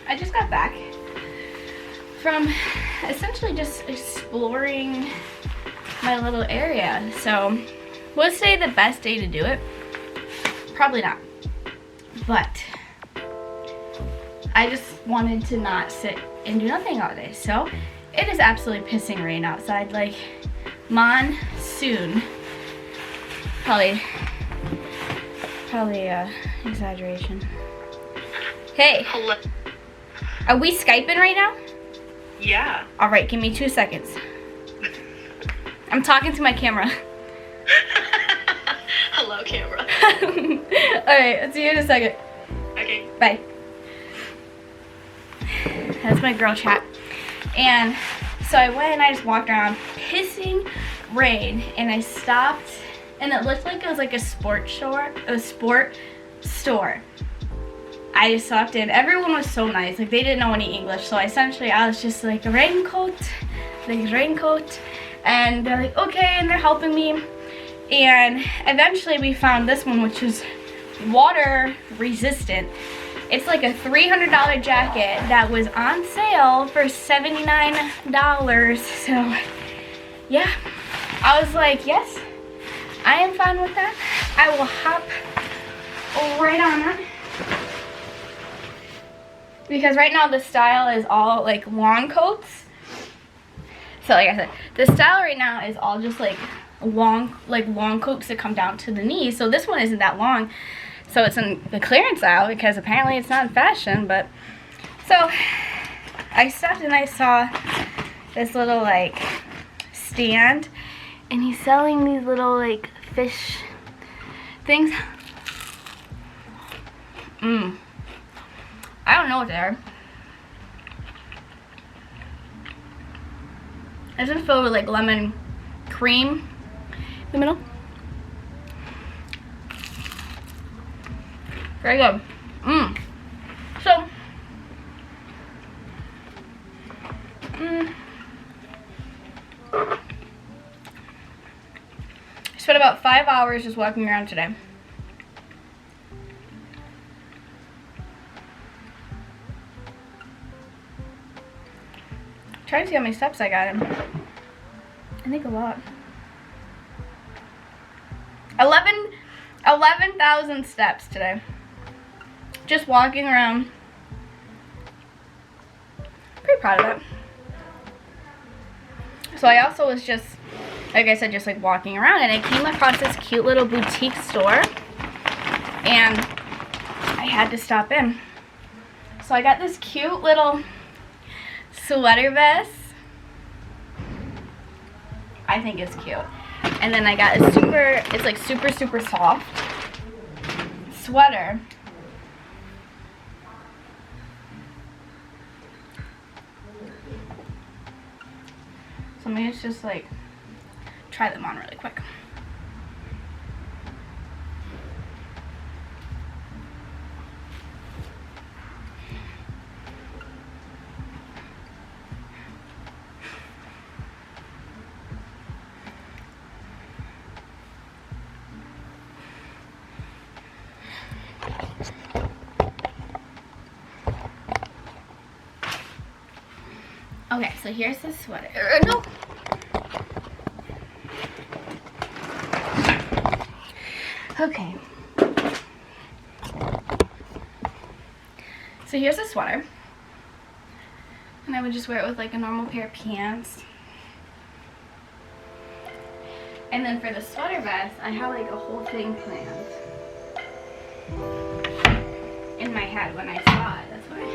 I just got back from essentially just exploring my little area. So, was today the best day to do it? Probably not. But I just wanted to not sit and do nothing all day. So, it is absolutely pissing rain outside, like monsoon. Probably exaggeration. Hey. Hello. Are we Skyping right now? Yeah. All right, give me 2 seconds. I'm talking to my camera. Hello, camera. All right, I'll see you in a second. Okay. Bye. That's my girl chat. And so I went and I just walked around, pissing rain, and I stopped, and it looked like it was like a sports store. I just stopped in. Everyone was so nice. Like, they didn't know any English, so I was just like, raincoat. And they're like, okay, and they're helping me. And eventually we found this one, which is water resistant. It's like a $300 jacket that was on sale for $79. So, yeah. I was like, yes, I am fine with that. I will hop right on it. Because right now the style is all like long coats. So like I said, the style right now is all just like long coats that come down to the knee. So this one isn't that long. So it's in the clearance aisle because apparently it's not in fashion. But so I stopped and I saw this little like stand, and he's selling these little like fish things. I don't know what they are. It's just filled with like lemon cream in the middle. Very good. So, I spent about 5 hours just walking around today. Trying to see how many steps I got in. I think a lot. 11,000 steps today. Just walking around. Pretty proud of that. So I also was just, like I said, just like walking around, and I came across this cute little boutique store, and I had to stop in. So I got this cute little sweater vest. I think it's cute. And then I got a it's like super soft sweater. So maybe it's just like try them on really quick. Okay, so here's the sweater. No. Okay. So here's the sweater. And I would just wear it with like a normal pair of pants. And then for the sweater vest, I have like a whole thing planned in my head when I saw it. That's why.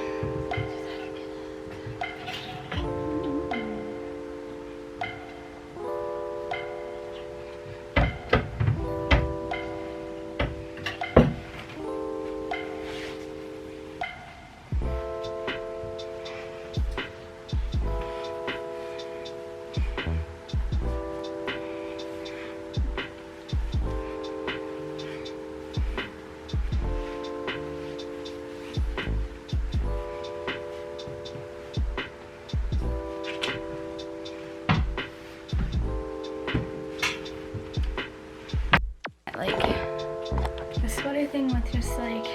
everything with just like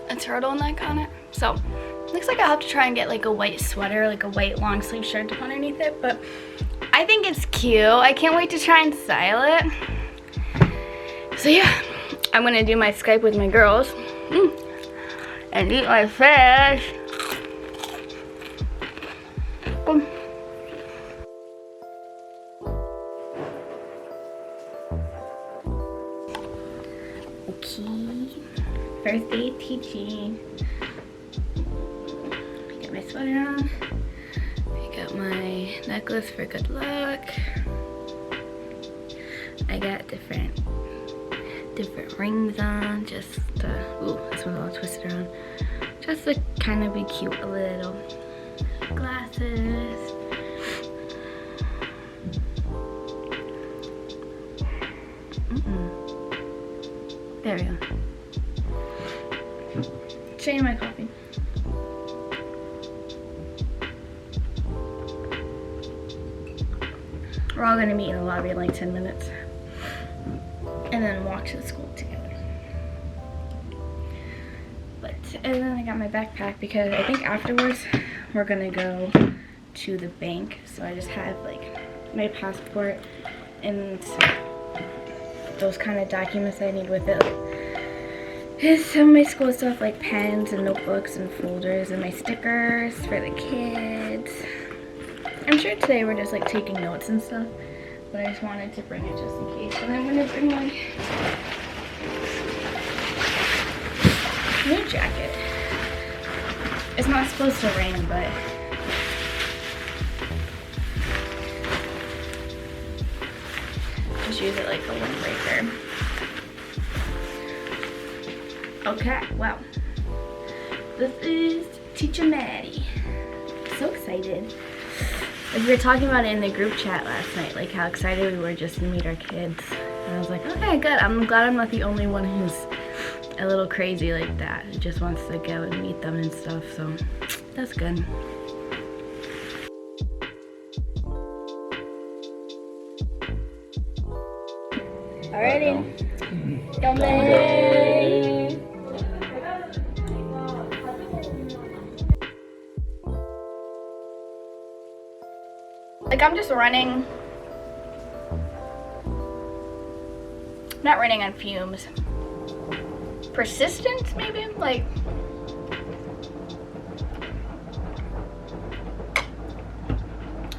a turtleneck on it. So looks like I'll have to try and get like a white sweater, like a white long sleeve shirt to put underneath it, but I think it's cute. I can't wait to try and style it. So yeah, I'm gonna do my Skype with my girls and eat my fish. Okay, first day of teaching. Get my sweater on. I got my necklace for good luck. I got different rings on, just ooh, this one's all twisted around, just to kind of be cute a little. Glasses. There we go. Change my coffee. We're all gonna meet in the lobby in like 10 minutes and then walk to the school together. And then I got my backpack because I think afterwards we're gonna go to the bank. So I just have like my passport and those kind of documents I need with it. Here's some of my school stuff like pens and notebooks and folders and my stickers for the kids. I'm sure today we're just like taking notes and stuff, but I just wanted to bring it just in case. And I'm gonna bring my new jacket. It's not supposed to rain, but just use it like a windbreaker. Okay, wow. This is Teacher Maddie. So excited. Like, we were talking about it in the group chat last night, like how excited we were just to meet our kids. And I was like, okay, good. I'm glad I'm not the only one who's a little crazy like that. Who just wants to go and meet them and stuff, so that's good. Alrighty. Coming. Like, I'm just running, not running on fumes. Persistence, maybe? Like,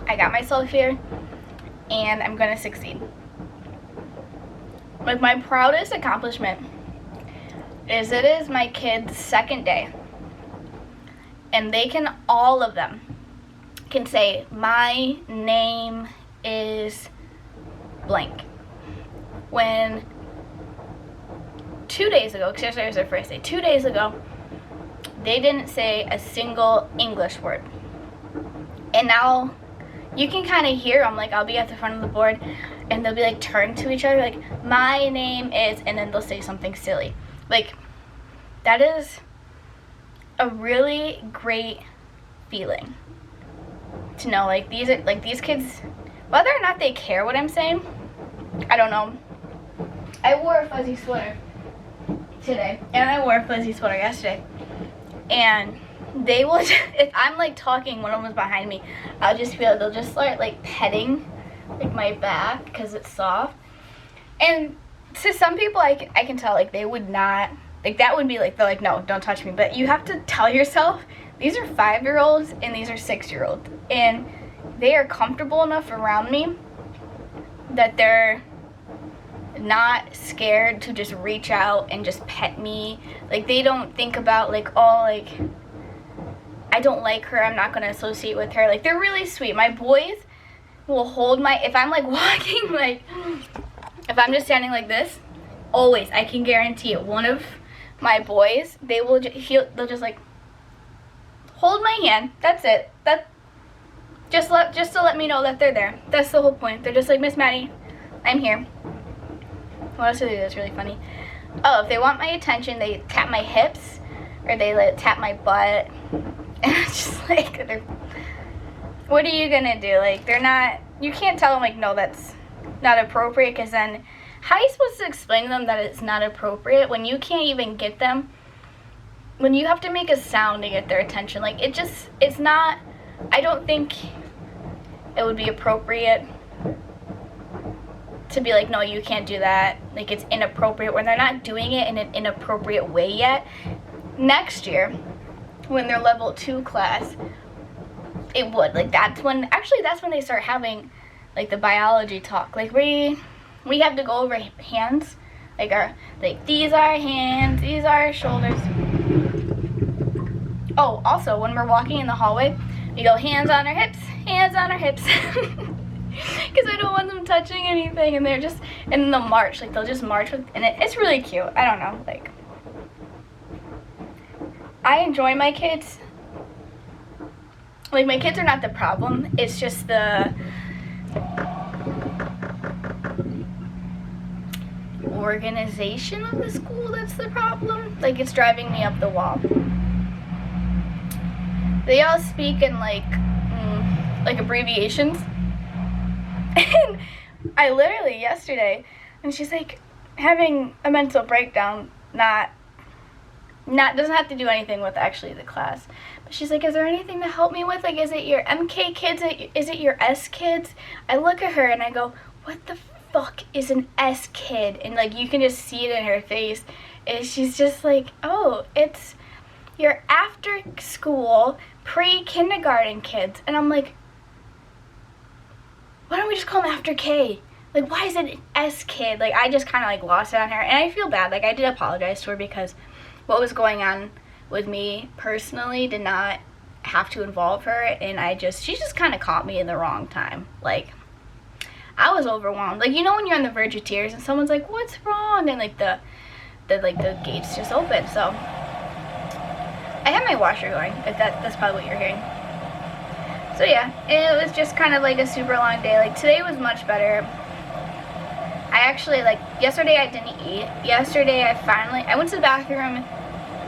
I got myself here and I'm gonna succeed. Like, my proudest accomplishment is it is my kids' second day and they can, all of them can say, my name is blank. When 2 days ago, because yesterday was their first day, 2 days ago, they didn't say a single English word. And now you can kind of hear them, like I'll be at the front of the board and they'll be like turned to each other, like, my name is, and then they'll say something silly. Like, that is a really great feeling to know, like, these are, like, these kids, whether or not they care what I'm saying, I don't know. I wore a fuzzy sweater today, and I wore a fuzzy sweater yesterday, and they will, if I'm like talking, one of them was behind me, I'll just feel, they'll just start like petting like my back because it's soft. And to some people, I can tell, like, they would not, like, that would be like, they're like, no, don't touch me. But you have to tell yourself, these are 5-year-olds and these are 6-year-olds, and they are comfortable enough around me that they're not scared to just reach out and just pet me. Like, they don't think about, like, oh, like, I don't like her, I'm not going to associate with her. Like, they're really sweet. My boys will hold my, if I'm like walking, like, if I'm just standing like this, always, I can guarantee it, one of my boys, they will they'll just like hold my hand. That's it. That just to let me know that they're there. That's the whole point. They're just like, Miss Maddie, I'm here. What else do they do that's really funny? Oh, if they want my attention, they tap my hips or they like tap my butt. And it's just like, what are you gonna do? Like, they're not, you can't tell them, like, no, that's not appropriate, because then how are you supposed to explain to them that it's not appropriate when you can't even get them, when you have to make a sound to get their attention? Like, it's not, I don't think it would be appropriate to be like, no, you can't do that. Like, it's inappropriate when they're not doing it in an inappropriate way yet. Next year, when they're level 2 class, it would. Like, that's when they start having, like, the biology talk. Like, we have to go over hands. Like, these are hands, these are our shoulders. Oh, also, when we're walking in the hallway, we go hands on our hips, hands on our hips. Because I don't want them touching anything, and they're just, and they'll march. Like, they'll just march with, and it's really cute. I don't know, like, I enjoy my kids. Like, my kids are not the problem. It's just the organization of the school that's the problem. Like, it's driving me up the wall. They all speak in, like abbreviations. And I literally, yesterday, and she's, like, having a mental breakdown, doesn't have to do anything with actually the class. But she's like, is there anything to help me with? Like, is it your MK kids? Is it your S kids? I look at her and I go, what the fuck is an S kid? And, like, you can just see it in her face. And she's just like, oh, it's your after school pre-kindergarten kids. And I'm like, why don't we just call them after K? Like, why is it an S kid? Like, I just kind of, like, lost it on her. And I feel bad. Like, I did apologize to her because what was going on with me personally did not have to involve her. And she just kind of caught me in the wrong time. Like, I was overwhelmed. Like, you know when you're on the verge of tears and someone's like, what's wrong? And, like, the gates just open. So, I have my washer going, if that's probably what you're hearing. So yeah, it was just kind of like a super long day. Like, today was much better. I actually, like, yesterday I didn't eat. Yesterday I went to the bathroom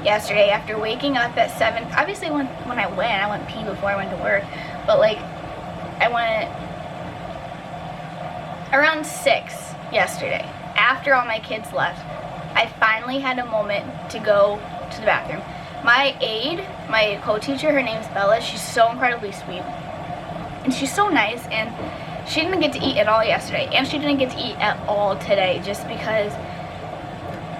yesterday after waking up at 7. Obviously when I went pee before I went to work. But, like, I went around 6 yesterday after all my kids left. I finally had a moment to go to the bathroom. My aide, my co-teacher, her name's Bella. She's so incredibly sweet. And she's so nice. And she didn't get to eat at all yesterday. And she didn't get to eat at all today just because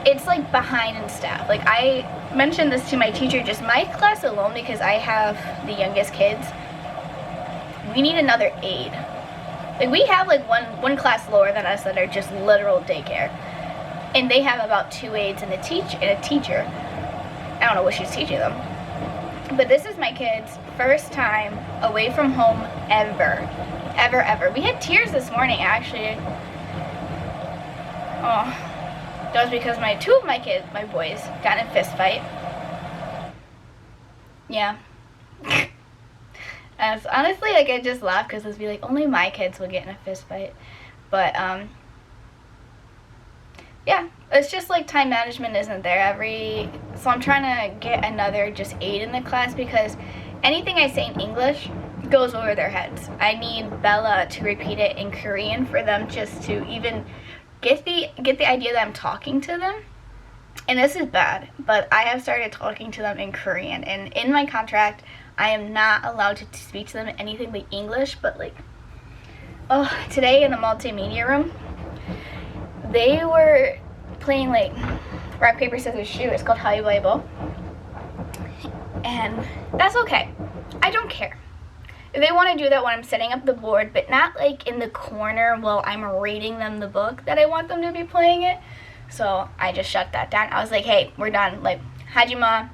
it's, like, behind in staff. Like, I mentioned this to my teacher, just my class alone, because I have the youngest kids. We need another aide. Like, we have, like, one class lower than us that are just literal daycare. And they have about 2 aides and a teacher. I don't know what she's teaching them. But this is my kids' first time away from home ever. Ever. We had tears this morning, actually. Oh, that was because two of my kids, my boys, got in a fist fight. Yeah. And honestly, like, I just laugh because it'd be like, only my kids will get in a fist fight. But, yeah, it's just like time management isn't there so I'm trying to get another just aide in the class because anything I say in English goes over their heads. I need Bella to repeat it in Korean for them just to even get the idea that I'm talking to them. And this is bad, but I have started talking to them in Korean, and in my contract I am not allowed to speak to them in anything but English. But, like, today in the multimedia room, they were playing, like, rock, paper, scissors, shoot. It's called Haibaibo. And that's okay. I don't care. If they want to do that when I'm setting up the board, but not, like, in the corner while I'm reading them the book that I want them to be playing it. So I just shut that down. I was like, hey, we're done. Like, Hajima.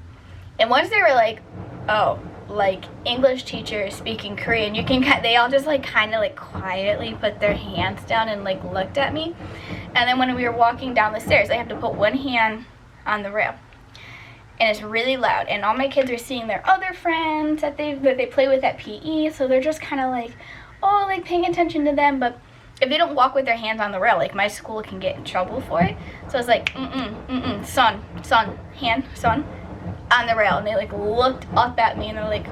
And once they were like, oh, like, English teacher speaking Korean, they all just, like, kind of, like, quietly put their hands down and, like, looked at me. And then when we were walking down the stairs, I have to put one hand on the rail. And it's really loud. And all my kids are seeing their other friends that they play with at PE. So they're just kind of like, oh, like, paying attention to them. But if they don't walk with their hands on the rail, like, my school can get in trouble for it. So it's like, son, hand, son, on the rail. And they, like, looked up at me and they're like,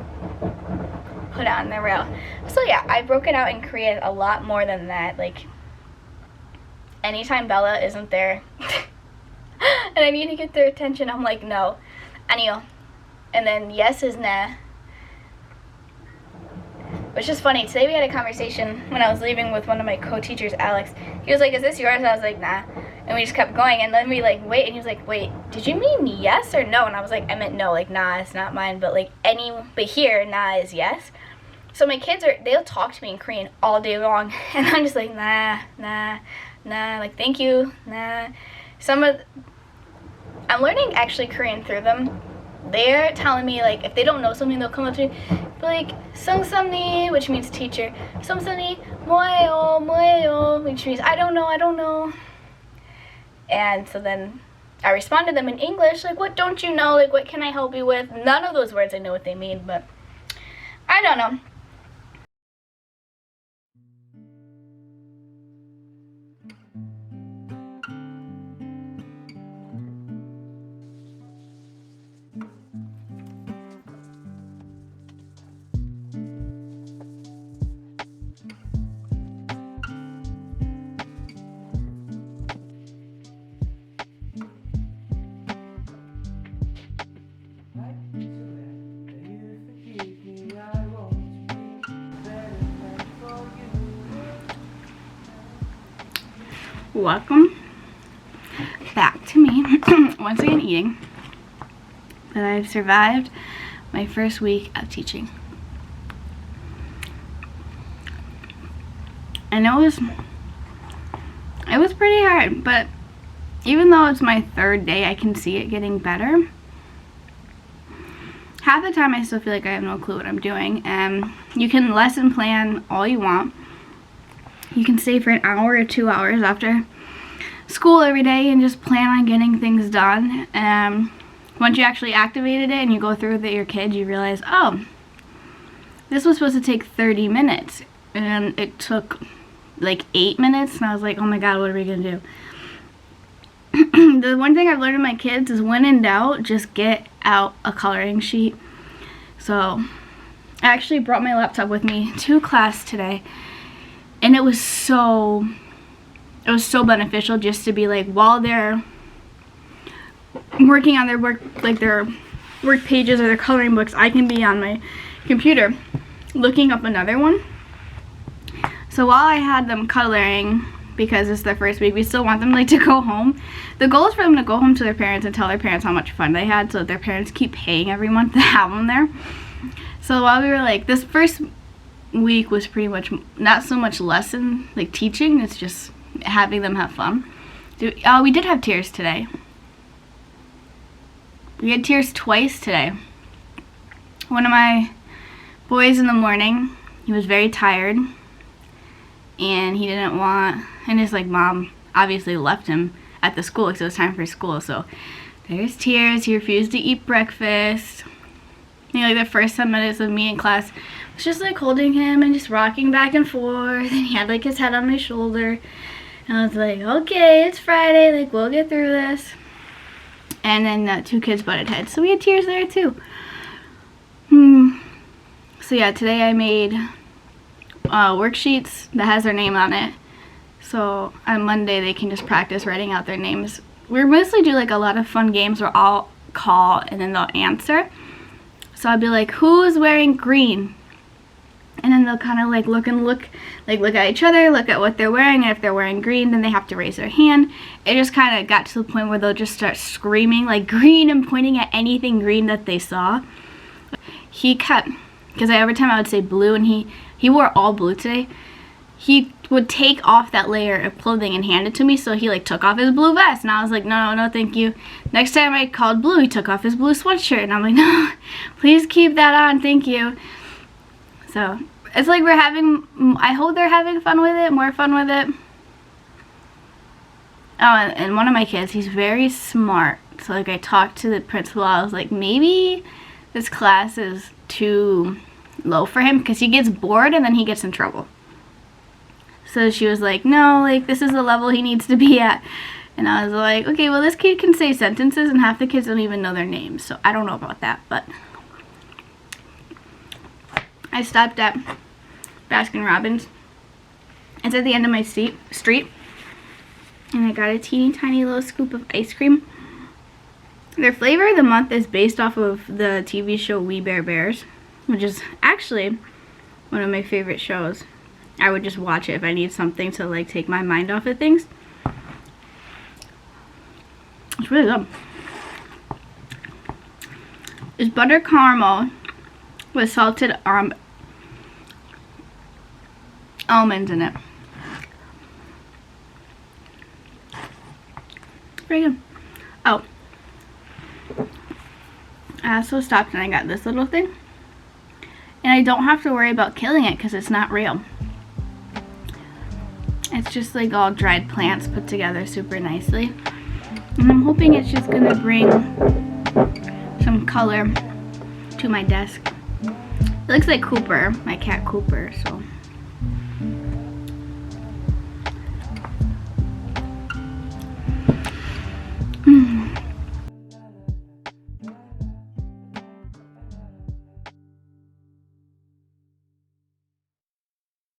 put it on the rail. So yeah, I broke it out in Korean a lot more than that. Like, anytime Bella isn't there and I need to get their attention, I'm like, no, anio. And then yes is nah. Which is funny. Today we had a conversation when I was leaving with one of my co-teachers, Alex. He was like, is this yours? I was like, nah. And we just kept going. And then we like, wait. And he was like, wait, did you mean yes or no? And I was like, I meant no. Like, nah, it's not mine. But like but here, nah is yes. So my kids they'll talk to me in Korean all day long. And I'm just like, nah, nah, nah. Like, thank you, nah. I'm learning actually Korean through them. They're telling me, like, if they don't know something, they'll come up to me, be like, "Sungsamni," which means teacher. "Sungsamni, 뭐예요, 뭐예요," which means I don't know. And so then I respond to them in English, like, what don't you know? Like, what can I help you with? None of those words I know what they mean, but I don't know. Welcome back to me. Once again eating. But I've survived my first week of teaching. And it was pretty hard, but even though it's my third day, I can see it getting better. Half the time I still feel like I have no clue what I'm doing. You can lesson plan all you want. You can stay for an hour or 2 hours after school every day and just plan on getting things done. Once you actually activated it and you go through with your kids, you realize, oh, this was supposed to take 30 minutes. And it took like 8 minutes. And I was like, oh my God, what are we going to do? The one thing I've learned with my kids is when in doubt, just get out a coloring sheet. So I actually brought my laptop with me to class today. And it was so beneficial just to be like, while they're working on their work, like their work pages or their coloring books, I can be on my computer looking up another one. So while I had them coloring, because it's their first week, we still want them like to go home. The goal is for them to go home to their parents and tell their parents how much fun they had, so that their parents keep paying every month to have them there. So while we were like, this first week was pretty much not so much lesson, like teaching, it's just having them have fun. We did have tears today. We had tears twice today. One of my boys in the morning, he was very tired and he didn't want, and his like mom obviously left him at the school because it was time for school, so there's tears. He refused to eat breakfast. You know, like the first 10 minutes of me in class was just like holding him and just rocking back and forth, and he had like his head on my shoulder. And I was like, okay, it's Friday, like we'll get through this. And then 2 kids butted heads, so we had tears there too. So yeah, today I made worksheets that has their name on it. So on Monday they can just practice writing out their names. We mostly do like a lot of fun games where I'll call and then they'll answer. So I'll be like, who's wearing green? And then they'll kind of like look at each other, look at what they're wearing, and if they're wearing green, then they have to raise their hand. It just kind of got to the point where they'll just start screaming like green and pointing at anything green that they saw. He kept, because every time I would say blue, and he wore all blue today, he would take off that layer of clothing and hand it to me, so he like took off his blue vest, and I was like, no, thank you. Next time I called blue, he took off his blue sweatshirt, and I'm like, no, please keep that on, thank you. So it's like I hope they're having fun with it, more fun with it. Oh, and one of my kids, he's very smart. So like I talked to the principal, I was like, maybe this class is too low for him because he gets bored and then he gets in trouble. So she was like, no, like this is the level he needs to be at. And I was like, okay, well this kid can say sentences and half the kids don't even know their names. So I don't know about that, but I stopped at Baskin Robbins. It's at the end of my street. And I got a teeny tiny little scoop of ice cream. Their flavor of the month is based off of the TV show We Bare Bears, which is actually one of my favorite shows. I would just watch it if I need something to like take my mind off of things. It's really good. It's butter caramel with salted almonds in it. Very good. Oh, I also stopped and I got this little thing. And I don't have to worry about killing it because it's not real. It's just like all dried plants put together super nicely. And I'm hoping it's just gonna bring some color to my desk. It looks like Cooper, my cat Cooper, so.